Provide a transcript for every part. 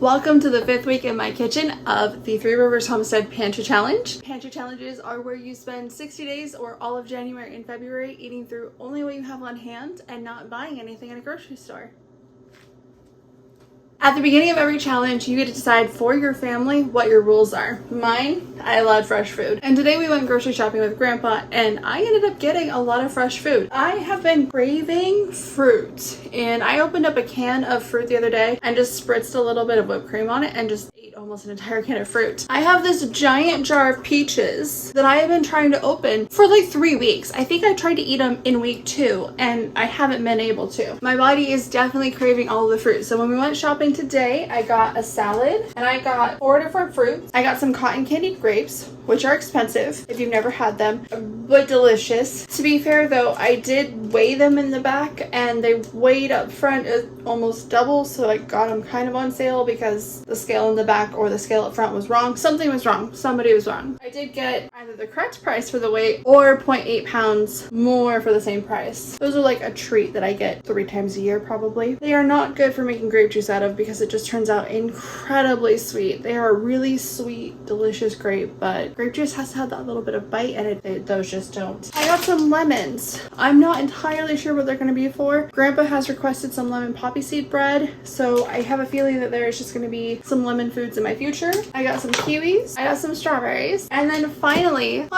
Welcome to the 5th week in my kitchen of the Three Rivers Homestead Pantry Challenge. Pantry challenges are where you spend 60 days or all of January and February eating through only what you have on hand and not buying anything in a grocery store. At the beginning of every challenge, you get to decide for your family what your rules are. Mine, I love fresh food. And today we went grocery shopping with Grandpa and I ended up getting a lot of fresh food. I have been craving fruit and I opened up a can of fruit the other day and just spritzed a little bit of whipped cream on it and just ate almost an entire can of fruit. I have this giant jar of peaches that I have been trying to open for like 3 weeks. I think I tried to eat them in week 2 and I haven't been able to. My body is definitely craving all of the fruit. So when we went shopping today, I got a salad and I got 4 different fruits. I got some cotton candied grapes, which are expensive if you've never had them, but delicious. To be fair though, I did weigh them in the back and they weighed up front almost double, so I got them kind of on sale because the scale in the back or the scale up front was wrong. Something was wrong. Somebody was wrong. I did get either the correct price for the weight or 0.8 pounds more for the same price. Those are like a treat that I get 3 times a year probably. They are not good for making grape juice out of because it just turns out incredibly sweet. They are a really sweet, delicious grape, but grape juice has to have that little bit of bite and those just don't. I got some lemons. I'm not entirely sure what they're going to be for. Grandpa has requested some lemon poppy seed bread, so I have a feeling that there is just going to be some lemon foods in my future. I got some kiwis. I got some strawberries. And then finally,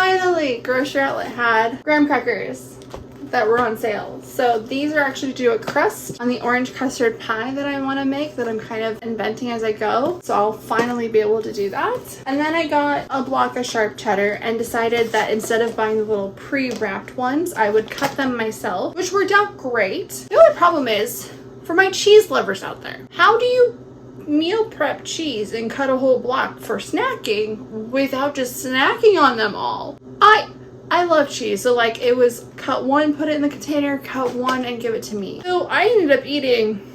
Grocery Outlet had graham crackers that were on sale. So these are actually to do a crust on the orange custard pie that I want to make, that I'm kind of inventing as I go. So I'll finally be able to do that. And then I got a block of sharp cheddar and decided that instead of buying the little pre-wrapped ones, I would cut them myself, which worked out great. The only problem is, for my cheese lovers out there, how do you meal prep cheese and cut a whole block for snacking without just snacking on them all? I love cheese, so like it was cut one, put it in the container, cut one, and give it to me. So I ended up eating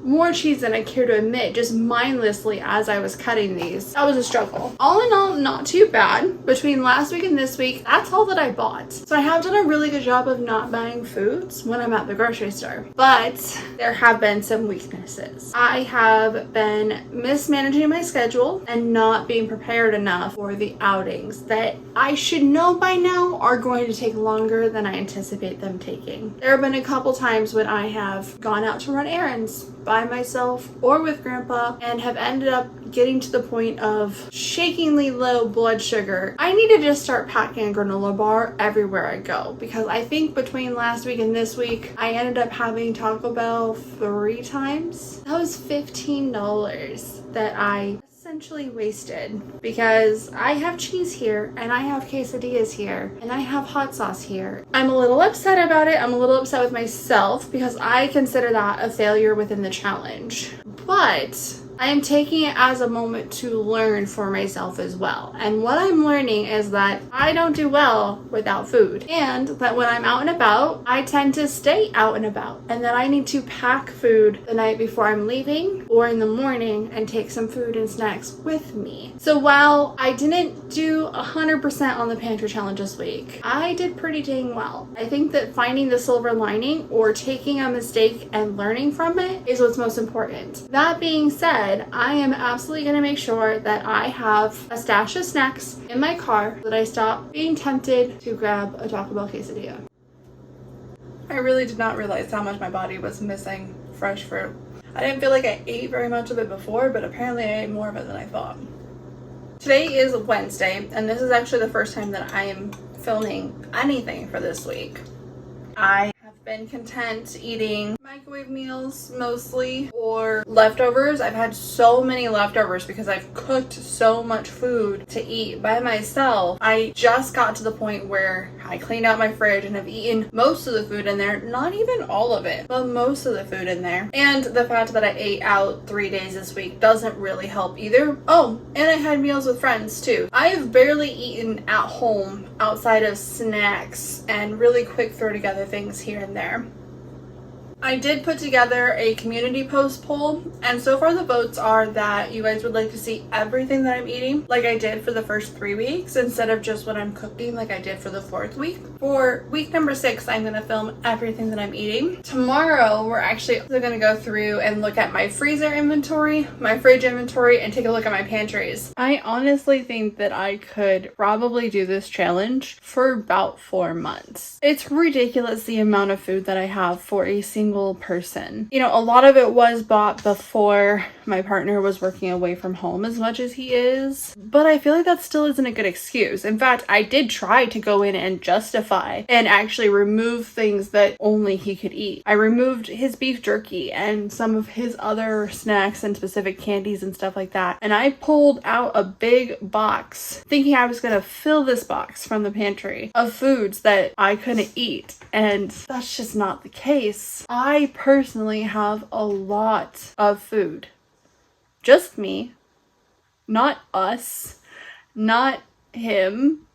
more cheese than I care to admit, just mindlessly as I was cutting these. That was a struggle. All in all, not too bad. Between last week and this week, that's all that I bought. So I have done a really good job of not buying foods when I'm at the grocery store. But there have been some weaknesses. I have been mismanaging my schedule and not being prepared enough for the outings that I should know by now are going to take longer than I anticipate them taking. There have been a couple times when I have gone out to run errands by myself or with Grandpa and have ended up getting to the point of shakingly low blood sugar. I need to just start packing a granola bar everywhere I go, because I think between last week and this week I ended up having Taco Bell 3 times. That was $15 that I essentially wasted, because I have cheese here and I have quesadillas here and I have hot sauce here. I'm a little upset about it. I'm a little upset with myself because I consider that a failure within the challenge, but I am taking it as a moment to learn for myself as well. And what I'm learning is that I don't do well without food, and that when I'm out and about, I tend to stay out and about, and that I need to pack food the night before I'm leaving or in the morning and take some food and snacks with me. So while I didn't do 100% on the pantry challenge this week, I did pretty dang well. I think that finding the silver lining or taking a mistake and learning from it is what's most important. That being said, I am absolutely going to make sure that I have a stash of snacks in my car so that I stop being tempted to grab a Taco Bell quesadilla. I really did not realize how much my body was missing fresh fruit. I didn't feel like I ate very much of it before, but apparently I ate more of it than I thought. Today is Wednesday, and this is actually the first time that I am filming anything for this week. I have been content eating microwave meals mostly, or leftovers. I've had so many leftovers because I've cooked so much food to eat by myself. I just got to the point where I cleaned out my fridge and have eaten most of the food in there. Not even all of it, but most of the food in there. And the fact that I ate out 3 days this week doesn't really help either. Oh, and I had meals with friends too. I have barely eaten at home outside of snacks and really quick throw together things here and there. I did put together a community post poll, and so far the votes are that you guys would like to see everything that I'm eating like I did for the first 3 weeks instead of just what I'm cooking like I did for the 4th week. For week number 6, I'm going to film everything that I'm eating. Tomorrow, we're actually going to go through and look at my freezer inventory, my fridge inventory, and take a look at my pantries. I honestly think that I could probably do this challenge for about 4 months. It's ridiculous the amount of food that I have for a single person. You know, a lot of it was bought before my partner was working away from home as much as he is, but I feel like that still isn't a good excuse. In fact, I did try to go in and justify and actually remove things that only he could eat. I removed his beef jerky and some of his other snacks and specific candies and stuff like that, and I pulled out a big box thinking I was going to fill this box from the pantry of foods that I couldn't eat, and that's just not the case. I personally have a lot of food. Just me. Not us. Not him.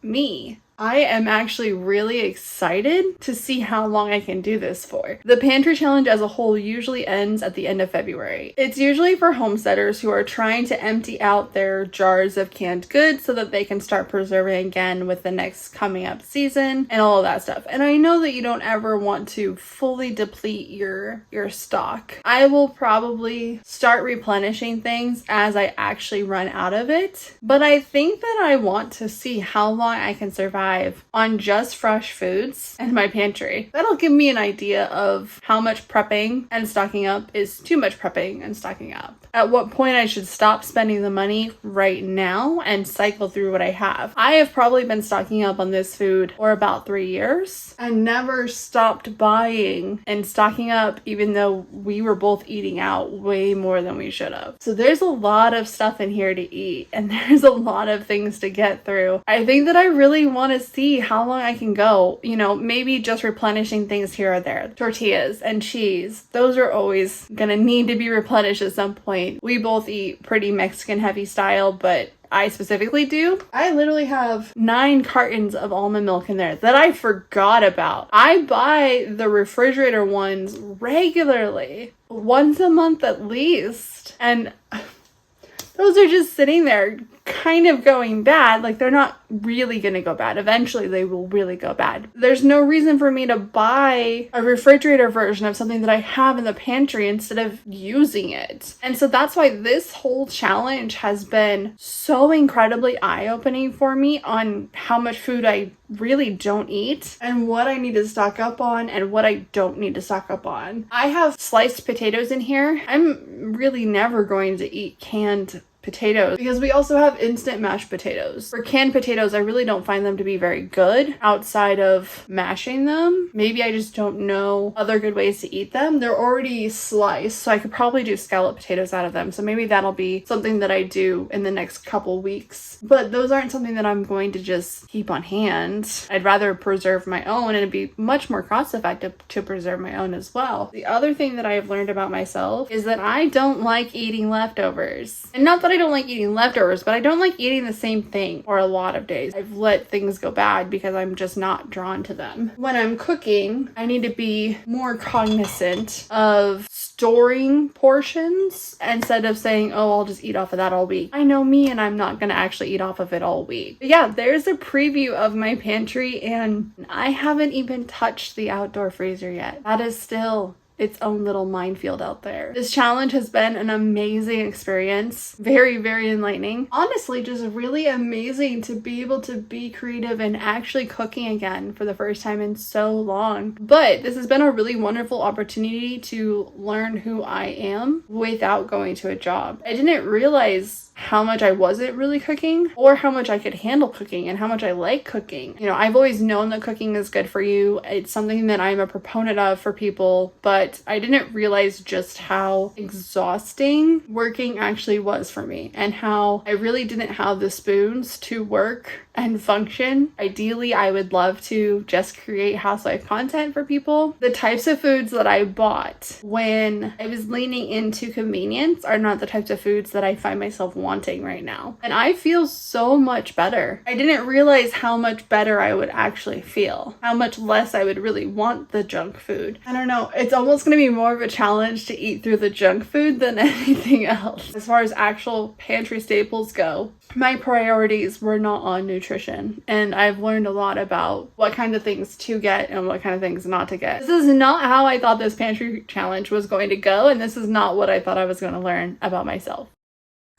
Me. I am actually really excited to see how long I can do this for. The pantry challenge as a whole usually ends at the end of February. It's usually for homesteaders who are trying to empty out their jars of canned goods so that they can start preserving again with the next coming up season and all of that stuff. And I know that you don't ever want to fully deplete your stock. I will probably start replenishing things as I actually run out of it, but I think that I want to see how long I can survive on just fresh foods and my pantry. That'll give me an idea of how much prepping and stocking up is too much prepping and stocking up. At what point I should stop spending the money right now and cycle through what I have. I have probably been stocking up on this food for about 3 years and never stopped buying and stocking up, even though we were both eating out way more than we should have. So there's a lot of stuff in here to eat, and there's a lot of things to get through. I think that I really want to see how long I can go. You know, maybe just replenishing things here or there. Tortillas and cheese, those are always gonna need to be replenished at some point. We both eat pretty Mexican heavy style, but I specifically do. I literally have 9 cartons of almond milk in there that I forgot about. I buy the refrigerator ones regularly, once a month at least, and those are just sitting there kind of going bad. Like, they're not really gonna go bad. Eventually they will really go bad. There's no reason for me to buy a refrigerator version of something that I have in the pantry instead of using it. And so that's why this whole challenge has been so incredibly eye-opening for me on how much food I really don't eat and what I need to stock up on and what I don't need to stock up on. I have sliced potatoes in here. I'm really never going to eat canned potatoes because we also have instant mashed potatoes. For canned potatoes, I really don't find them to be very good outside of mashing them. Maybe I just don't know other good ways to eat them. They're already sliced, so I could probably do scallop potatoes out of them. So maybe that'll be something that I do in the next couple weeks. But those aren't something that I'm going to just keep on hand. I'd rather preserve my own, and it'd be much more cost effective to preserve my own as well. The other thing that I have learned about myself is that I don't like eating leftovers. And not that I don't like eating leftovers, but I don't like eating the same thing for a lot of days. I've let things go bad because I'm just not drawn to them. When I'm cooking, I need to be more cognizant of storing portions instead of saying, oh, I'll just eat off of that all week. I know me, and I'm not gonna actually eat off of it all week. But yeah, there's a preview of my pantry, and I haven't even touched the outdoor freezer yet. That is still its own little minefield out there. This challenge has been an amazing experience. Very, very enlightening. Honestly, just really amazing to be able to be creative and actually cooking again for the first time in so long. But this has been a really wonderful opportunity to learn who I am without going to a job. I didn't realize how much I wasn't really cooking or how much I could handle cooking and how much I like cooking. You know, I've always known that cooking is good for you. It's something that I'm a proponent of for people, but I didn't realize just how exhausting working actually was for me and how I really didn't have the spoons to work and function. Ideally, I would love to just create housewife content for people. The types of foods that I bought when I was leaning into convenience are not the types of foods that I find myself wanting right now. And I feel so much better. I didn't realize how much better I would actually feel, how much less I would really want the junk food. I don't know. It's almost almost going to be more of a challenge to eat through the junk food than anything else. As far as actual pantry staples go, my priorities were not on nutrition, and I've learned a lot about what kind of things to get and what kind of things not to get. This is not how I thought this pantry challenge was going to go, and this is not what I thought I was going to learn about myself.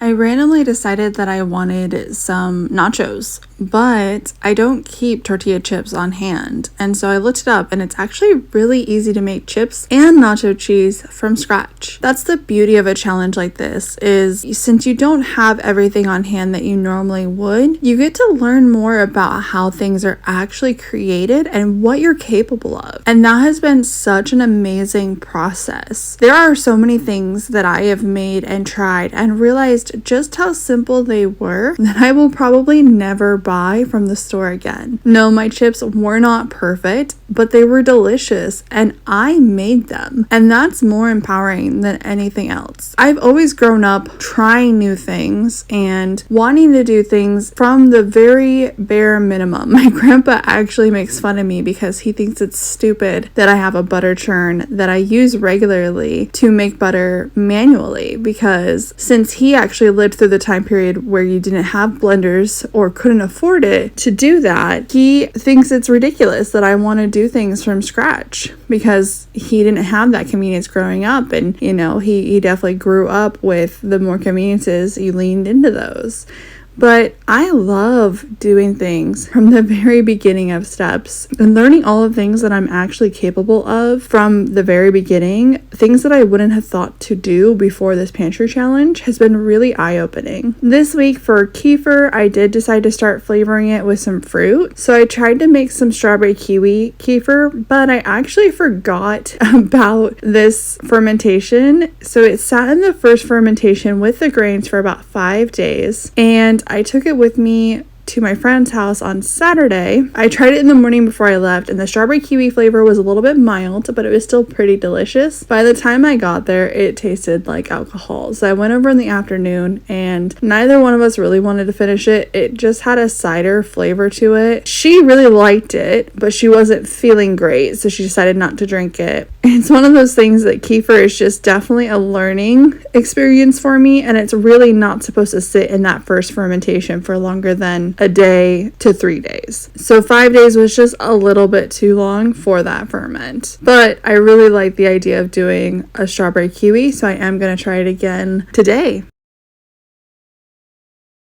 I randomly decided that I wanted some nachos, but I don't keep tortilla chips on hand. And so I looked it up, and it's actually really easy to make chips and nacho cheese from scratch. That's the beauty of a challenge like this, is since you don't have everything on hand that you normally would, you get to learn more about how things are actually created and what you're capable of. And that has been such an amazing process. There are so many things that I have made and tried and realized just how simple they were that I will probably never buy from the store again. No, my chips were not perfect, but they were delicious and I made them. And that's more empowering than anything else. I've always grown up trying new things and wanting to do things from the very bare minimum. My grandpa actually makes fun of me because he thinks it's stupid that I have a butter churn that I use regularly to make butter manually, because since he actually lived through the time period where you didn't have blenders or couldn't afford it to do that, he thinks it's ridiculous that I want to do things from scratch because he didn't have that convenience growing up. And he definitely grew up with the more conveniences. You leaned into those. But I love doing things from the very beginning of steps and learning all the things that I'm actually capable of from the very beginning. Things that I wouldn't have thought to do before this pantry challenge has been really eye-opening. This week for kefir, I did decide to start flavoring it with some fruit. So I tried to make some strawberry kiwi kefir, but I actually forgot about this fermentation. So it sat in the first fermentation with the grains for about 5 days, and I took it with me to my friend's house on Saturday. I tried it in the morning before I left, and the strawberry kiwi flavor was a little bit mild, but it was still pretty delicious. By the time I got there, it tasted like alcohol. So I went over in the afternoon, and neither one of us really wanted to finish it. It just had a cider flavor to it. She really liked it, but she wasn't feeling great, so she decided not to drink it. It's one of those things that kefir is just definitely a learning experience for me, and it's really not supposed to sit in that first fermentation for longer than a day to 3 days. So 5 days was just a little bit too long for that ferment. But I really like the idea of doing a strawberry kiwi, so I am going to try it again today.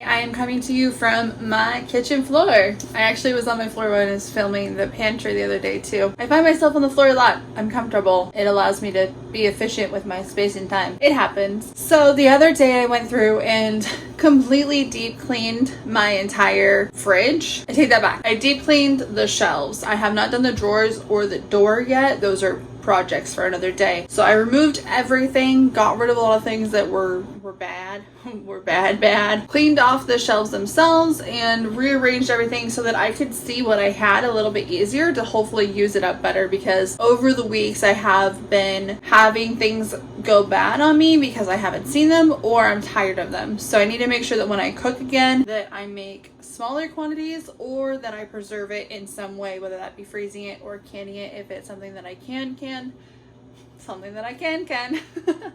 I am coming to you from my kitchen floor. I actually was on my floor when I was filming the pantry the other day too. I find myself on the floor a lot. I'm comfortable. It allows me to be efficient with my space and time. It happens. So the other day I went through and completely deep cleaned my entire fridge. I take that back. I deep cleaned the shelves. I have not done the drawers or the door yet. Those are projects for another day. So I removed everything, got rid of a lot of things that were bad, bad, cleaned off the shelves themselves, and rearranged everything so that I could see what I had a little bit easier to hopefully use it up better, because over the weeks I have been having things go bad on me because I haven't seen them or I'm tired of them. So I need to make sure that when I cook again that I make smaller quantities or that I preserve it in some way, whether that be freezing it or canning it if it's something that I can. Something that I can.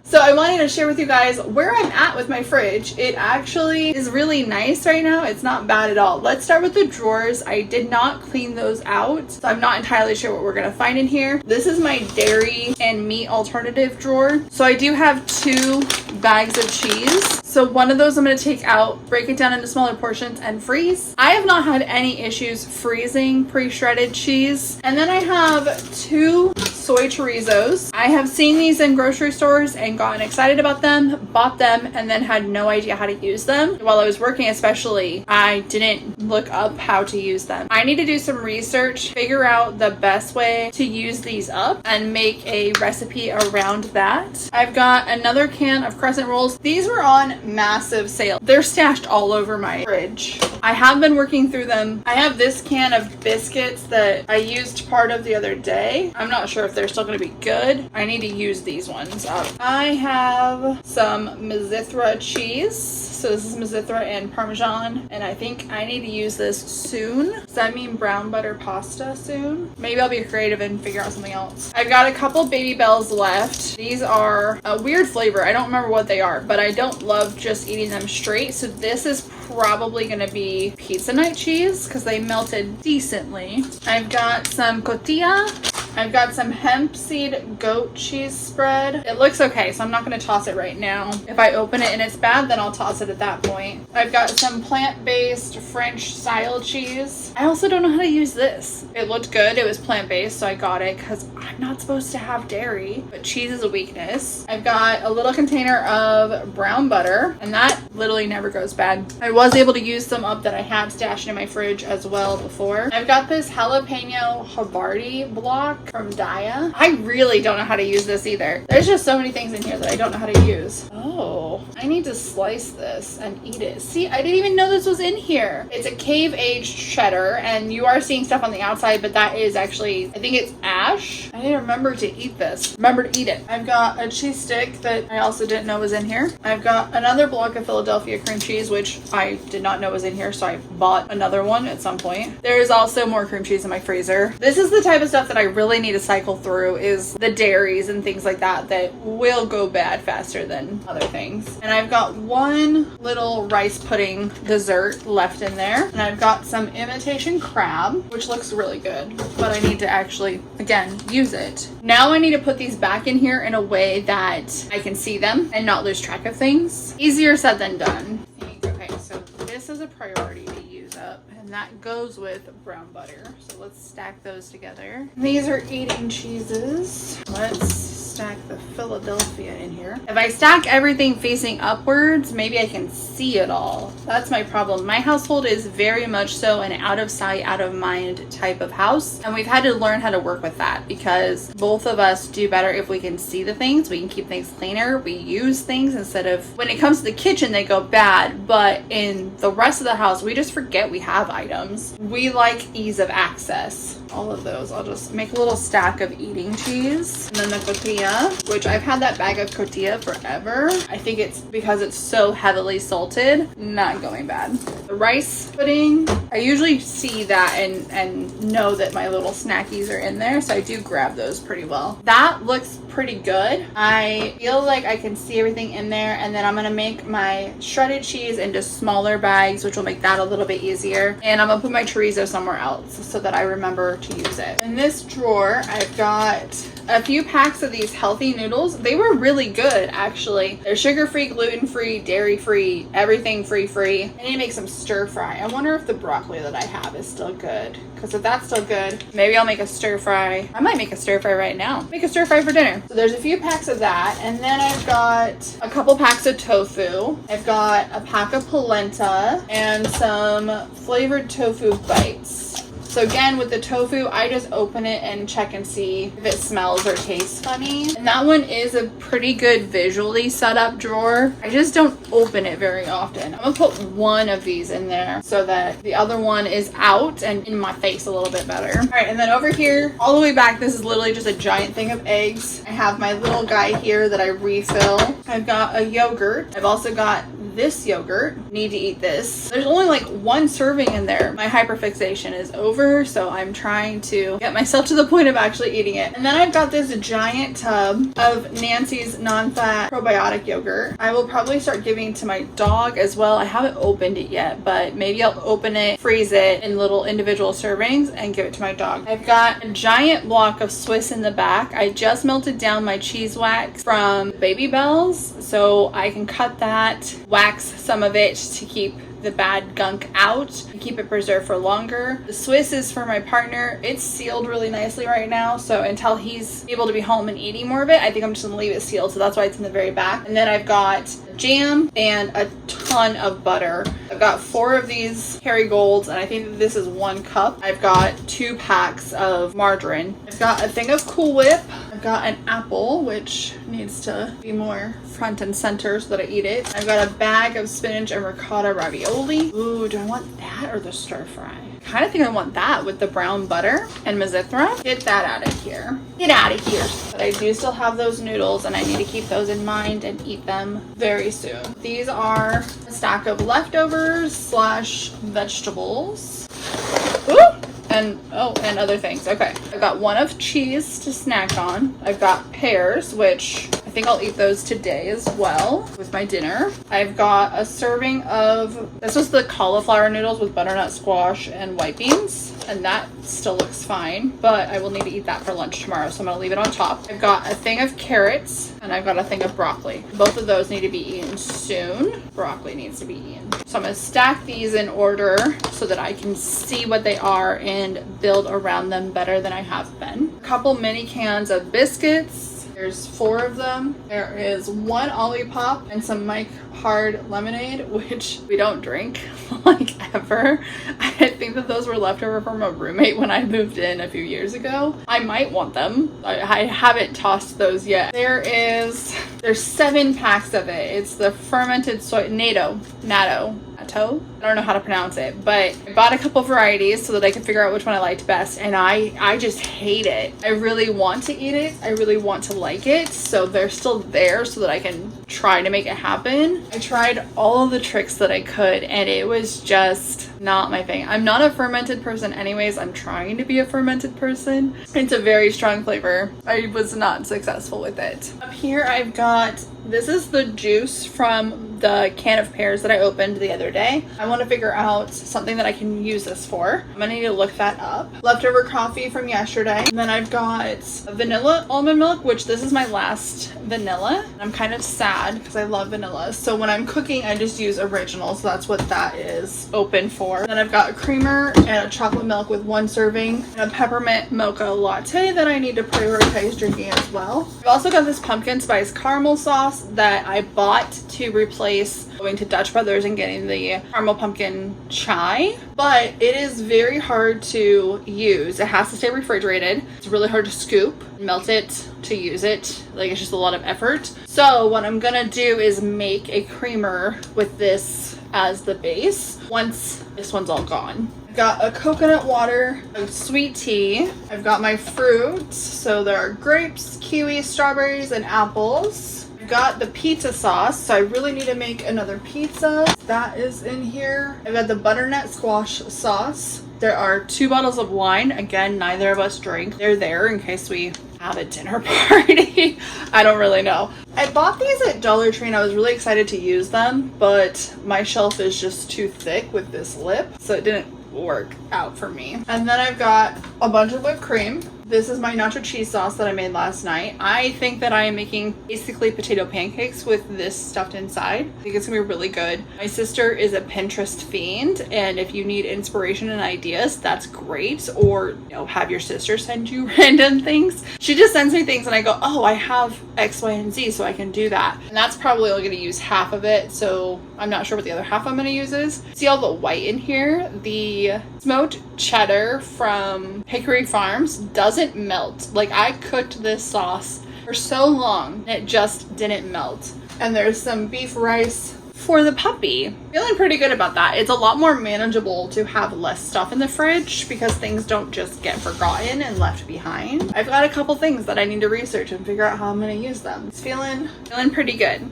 So I wanted to share with you guys where I'm at with my fridge. It actually is really nice right now. It's not bad at all. Let's start with the drawers. I did not clean those out, so I'm not entirely sure what we're gonna find in here. This is my dairy and meat alternative drawer. So I do have 2 bags of cheese. So one of those I'm going to take out, break it down into smaller portions, and freeze. I have not had any issues freezing pre-shredded cheese. And then I have 2 soy chorizos. I have seen these in grocery stores and gotten excited about them, bought them, and then had no idea how to use them. While I was working especially, I didn't look up how to use them. I need to do some research, figure out the best way to use these up, and make a recipe around that. I've got another can of crescent rolls. These were on massive sale. They're stashed all over my fridge. I have been working through them. I have this can of biscuits that I used part of the other day. I'm not sure if if they're still going to be good. I need to use these ones up. I have some Mizithra cheese. So this is Mizithra and Parmesan, and I think I need to use this soon. Does that mean brown butter pasta soon? Maybe I'll be creative and figure out something else. I've got a couple Baby Bells left. These are a weird flavor. I don't remember what they are, but I don't love just eating them straight. So this is probably going to be pizza night cheese because they melted decently. I've got some cotija. I've got some hemp seed goat cheese spread. It looks okay, so I'm not going to toss it right now. If I open it and it's bad, then I'll toss it at that point. I've got some plant-based French style cheese. I also don't know how to use this. It looked good. It was plant-based, so I got it because I'm not supposed to have dairy, but cheese is a weakness. I've got a little container of brown butter, and that literally never goes bad. I was able to use some up that I had stashed in my fridge as well before. I've got this jalapeno Havarti block from Daya. I really don't know how to use this either. There's just so many things in here that I don't know how to use. Oh, I need to slice this and eat it. See, I didn't even know this was in here. It's a cave-aged cheddar, and you are seeing stuff on the outside, but that is actually, I think it's ash. I need to remember to eat this. Remember to eat it. I've got a cheese stick that I also didn't know was in here. I've got another block of Philadelphia cream cheese, which I did not know was in here, so I bought another one at some point. There is also more cream cheese in my freezer. This is the type of stuff that I really need to cycle through, is the dairies and things like that that will go bad faster than other things. And I've got one little rice pudding dessert left in there, and I've got some imitation crab, which looks really good, but I need to actually, again, use it. Now I need to put these back in here in a way that I can see them and not lose track of things. Easier said than done. Okay, so this is a priority to use up, and that goes with brown butter. So let's stack those together. These are eating cheeses. Let's stack the Philadelphia in here. If I stack everything facing upwards, maybe I can see it all. That's my problem. My household is very much so an out of sight, out of mind type of house, and we've had to learn how to work with that because both of us do better if we can see the things. We can keep things cleaner. We use things instead of, when it comes to the kitchen, they go bad, but in the rest of the house, we just forget we have items. We like ease of access. All of those. I'll just make a little stack of eating cheese. And then the cotija, which I've had that bag of cotija forever. I think it's because it's so heavily salted, not going bad. The rice pudding, I usually see that and know that my little snackies are in there, so I do grab those pretty well. That looks pretty good. I feel like I can see everything in there, and then I'm gonna make my shredded cheese into smaller bags, which will make that a little bit easier. And I'm gonna put my chorizo somewhere else so that I remember to use it. In this drawer, I've got a few packs of these healthy noodles. They were really good, actually. They're sugar-free, gluten-free, dairy-free, everything free. I need to make some stir fry. I wonder if the broccoli that I have is still good, because if that's still good, maybe I'll make a stir fry. I might make a stir fry right now. Make a stir fry for dinner. So there's a few packs of that, and then I've got a couple packs of tofu. I've got a pack of polenta and some flavored tofu bites. So again, with the tofu, I just open it and check and see if it smells or tastes funny. And that one is a pretty good visually set up drawer. I just don't open it very often. I'm gonna put one of these in there so that the other one is out and in my face a little bit better. All right, and then over here, all the way back, this is literally just a giant thing of eggs. I have my little guy here that I refill. I've got a yogurt. I've also got this yogurt. Need to eat this. There's only like one serving in there. My hyperfixation is over, so I'm trying to get myself to the point of actually eating it. And then I've got this giant tub of Nancy's non-fat probiotic yogurt. I will probably start giving to my dog as well. I haven't opened it yet, but maybe I'll open it, freeze it in little individual servings, and give it to my dog. I've got a giant block of Swiss in the back. I just melted down my cheese wax from Baby Bells, so I can cut that, wax some of it to keep the bad gunk out and keep it preserved for longer. The Swiss is for my partner. It's sealed really nicely right now, so until he's able to be home and eating more of it, I think I'm just gonna leave it sealed, so that's why it's in the very back. And then I've got jam and a ton of butter. I've got 4 of these Kerrygolds, and I think that this is 1 cup. I've got 2 packs of margarine. I've got a thing of Cool Whip. I've I've got an apple, which needs to be more front and center so that I eat it. I've got a bag of spinach and ricotta ravioli. Ooh, do I want that or the stir fry? I kind of think I want that with the brown butter and mizithra. Get that out of here. Get out of here. But I do still have those noodles and I need to keep those in mind and eat them very soon. These are a stack of leftovers slash vegetables. Ooh! And other things. Okay, I've got one of cheese to snack on. I've got pears, which I think I'll eat those today as well with my dinner. I've got a serving of, this was the cauliflower noodles with butternut squash and white beans, and that still looks fine, but I will need to eat that for lunch tomorrow, so I'm gonna leave it on top. I've got a thing of carrots, and I've got a thing of broccoli. Both of those need to be eaten soon. Broccoli needs to be eaten. So I'm gonna stack these in order so that I can see what they are and build around them better than I have been. A couple mini cans of biscuits. There's 4 of them. There is 1 Olipop and some Mike Hard lemonade, which we don't drink like ever. I think that those were left over from a roommate when I moved in a few years ago. I might want them. I haven't tossed those yet. There's 7 packs of it. It's the fermented soy natto. I don't know how to pronounce it, but I bought a couple varieties so that I could figure out which one I liked best, and I just hate it. I really want to eat it. I really want to like it, so they're still there so that I can try to make it happen. I tried all of the tricks that I could, and it was just not my thing. I'm not a fermented person anyways. I'm trying to be a fermented person. It's a very strong flavor. I was not successful with it. Up here I've got, this is the juice from the can of pears that I opened the other day. I want to figure out something that I can use this for. I'm gonna need to look that up. Leftover coffee from yesterday. And then I've got vanilla almond milk, which this is my last vanilla. I'm kind of sad because I love vanilla. So when I'm cooking, I just use original. So that's what that is open for. Then I've got a creamer and a chocolate milk with 1 serving and a peppermint mocha latte that I need to prioritize drinking as well. I've also got this pumpkin spice caramel sauce that I bought to replace going to Dutch Brothers and getting the caramel pumpkin chai, but it is very hard to use. It has to stay refrigerated. It's really hard to scoop, melt it to use it. Like, it's just a lot of effort. So what I'm gonna do is make a creamer with this as the base once this one's all gone. I've got a coconut water, a sweet tea. I've got my fruits. So there are grapes, kiwis, strawberries, and apples. Got the pizza sauce, so I really need to make another pizza. That is in here. I've got the butternut squash sauce. There are 2 bottles of wine. Again, neither of us drink. They're there in case we have a dinner party. I don't really know. I bought these at Dollar Tree and I was really excited to use them, but my shelf is just too thick with this lip, so it didn't work out for me. And then I've got a bunch of whipped cream. This is my nacho cheese sauce that I made last night. I think that I am making basically potato pancakes with this stuffed inside. I think it's gonna be really good. My sister is a Pinterest fiend, and if you need inspiration and ideas, that's great. Or, you know, have your sister send you random things. She just sends me things and I go, oh, I have X, Y, and Z, so I can do that. And that's probably only gonna use half of it, so I'm not sure what the other half I'm gonna use is. See all the white in here? The smoked cheddar from Hickory Farms doesn't melt. Like, I cooked this sauce for so long and it just didn't melt. And there's some beef rice for the puppy. Feeling pretty good about that. It's a lot more manageable to have less stuff in the fridge because things don't just get forgotten and left behind. I've got a couple things that I need to research and figure out how I'm gonna use them. It's feeling pretty good.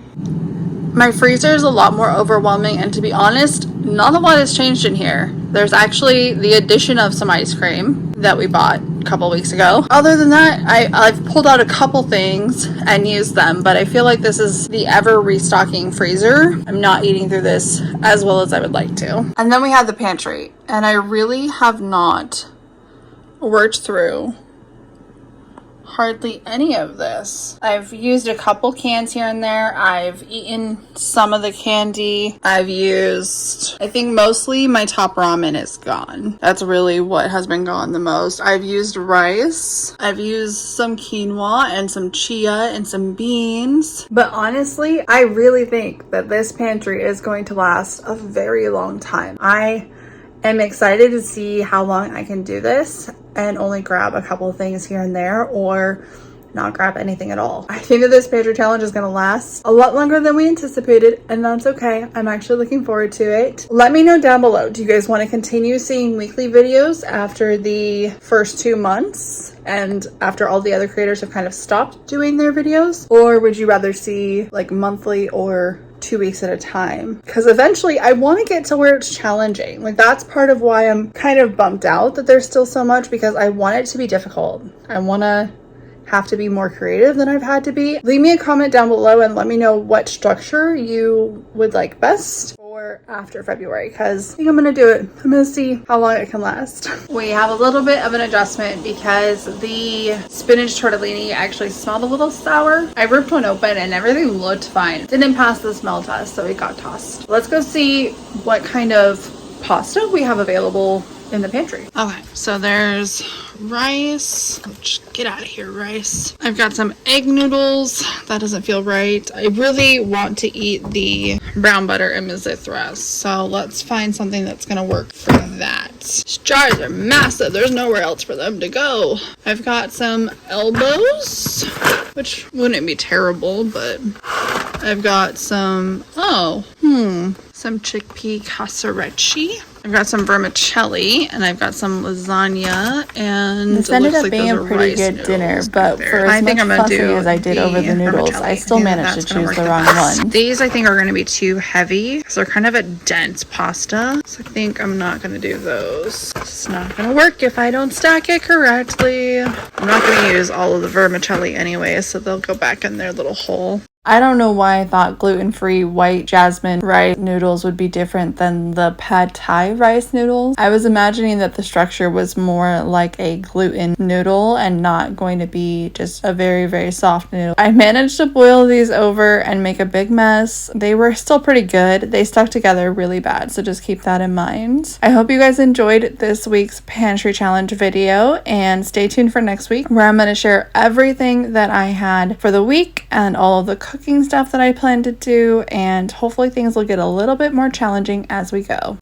My freezer is a lot more overwhelming, and to be honest, not a lot has changed in here. There's actually the addition of some ice cream that we bought a couple weeks ago. Other than that, I've pulled out a couple things and used them, but I feel like this is the ever restocking freezer. I'm not eating through this as well as I would like to. And then we have the pantry, and I really have not worked through hardly any of this. I've used a couple cans here and there. I've eaten some of the candy. I've used, I think mostly my top ramen is gone. That's really what has been gone the most. I've used rice. I've used some quinoa and some chia and some beans. But honestly, I really think that this pantry is going to last a very long time. I am excited to see how long I can do this and only grab a couple of things here and there, or not grab anything at all. I think that this pantry challenge is gonna last a lot longer than we anticipated, and that's okay. I'm actually looking forward to it. Let me know down below. Do you guys want to continue seeing weekly videos after the first 2 months and after all the other creators have kind of stopped doing their videos? Or would you rather see like monthly or 2 weeks at a time? Because eventually I want to get to where it's challenging. Like, that's part of why I'm kind of bummed out that there's still so much, because I want it to be difficult. I want to have to be more creative than I've had to be. Leave me a comment down below and let me know what structure you would like best for after February, because I think I'm gonna do it. I'm gonna see how long it can last. We have a little bit of an adjustment because the spinach tortellini actually smelled a little sour. I ripped one open and everything looked fine. Didn't pass the smell test, so it got tossed. Let's go see what kind of pasta we have available in the pantry. Okay, so there's rice. Just get out of here, rice. I've got some egg noodles. That doesn't feel right. I really want to eat the brown butter and mizithras, so let's find something that's gonna work for that. These jars are massive. There's nowhere else for them to go. I've got some elbows, which wouldn't be terrible, but I've got some, some chickpea cassarecci. I've got some vermicelli, and I've got some lasagna, and this ended up being a pretty good dinner, but for as much fussing as I did over the noodles, I still managed to choose the wrong one. These I think are going to be too heavy, because they're kind of a dense pasta, so I think I'm not going to do those. It's not going to work if I don't stack it correctly. I'm not going to use all of the vermicelli anyway, so they'll go back in their little hole. I don't know why I thought gluten-free white jasmine rice noodles would be different than the pad thai rice noodles. I was imagining that the structure was more like a gluten noodle and not going to be just a very, very soft noodle. I managed to boil these over and make a big mess. They were still pretty good. They stuck together really bad, so just keep that in mind. I hope you guys enjoyed this week's pantry challenge video, and stay tuned for next week, where I'm going to share everything that I had for the week and all of the cooking stuff that I plan to do, and hopefully things will get a little bit more challenging as we go.